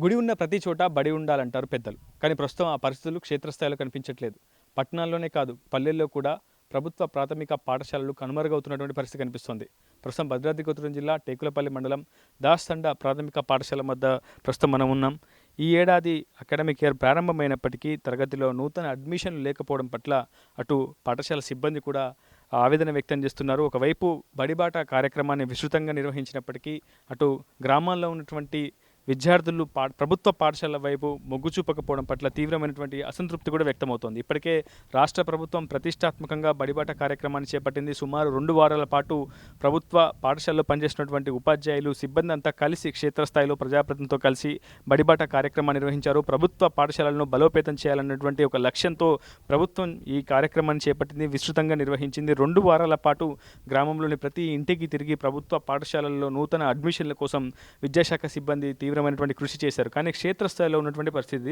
గుడి ఉన్న ప్రతి చోట బడి ఉండాలంటారు పెద్దలు. కానీ ప్రస్తుతం ఆ పరిస్థితులు క్షేత్రస్థాయిలో కనిపించట్లేదు. పట్టణాల్లోనే కాదు, పల్లెల్లో కూడా ప్రభుత్వ ప్రాథమిక పాఠశాలలు కనుమరుగవుతున్నటువంటి పరిస్థితి కనిపిస్తోంది. ప్రస్తుతం భద్రాద్రి కొత్తగూడెం జిల్లా టేకులపల్లి మండలం దాస్తండ ప్రాథమిక పాఠశాల వద్ద ప్రస్తుతం మనం ఉన్నాం. ఈ ఏడాది అకాడమిక్ ఇయర్ ప్రారంభమైనప్పటికీ తరగతిలో నూతన అడ్మిషన్లు లేకపోవడం పట్ల అటు పాఠశాల సిబ్బంది కూడా ఆవేదన వ్యక్తం చేస్తున్నారు. ఒకవైపు బడిబాట కార్యక్రమాన్ని విస్తృతంగా నిర్వహించినప్పటికీ అటు గ్రామాల్లో ఉన్నటువంటి విద్యార్థులు ప్రభుత్వ పాఠశాలల వైపు మొగ్గు చూపకపోవడం పట్ల తీవ్రమైనటువంటి అసంతృప్తి కూడా వ్యక్తమవుతోంది. ఇప్పటికే రాష్ట్ర ప్రభుత్వం ప్రతిష్టాత్మకంగా బడిబాట కార్యక్రమాన్ని చేపట్టింది. సుమారు 2 వారాల పాటు ప్రభుత్వ పాఠశాలలో పనిచేస్తున్నటువంటి ఉపాధ్యాయులు సిబ్బంది అంతా కలిసి క్షేత్రస్థాయిలో ప్రజాప్రతినిధులతో కలిసి బడిబాట కార్యక్రమాన్ని నిర్వహించారు. ప్రభుత్వ పాఠశాలలను బలోపేతం చేయాలన్నటువంటి ఒక లక్ష్యంతో ప్రభుత్వం ఈ కార్యక్రమాన్ని చేపట్టింది, విస్తృతంగా నిర్వహించింది. 2 వారాల పాటు గ్రామంలోని ప్రతి ఇంటికి తిరిగి ప్రభుత్వ పాఠశాలల్లో నూతన అడ్మిషన్ల కోసం విద్యాశాఖ సిబ్బంది తీవ్రమైనటువంటి కృషి చేశారు. కానీ క్షేత్రస్థాయిలో ఉన్నటువంటి పరిస్థితి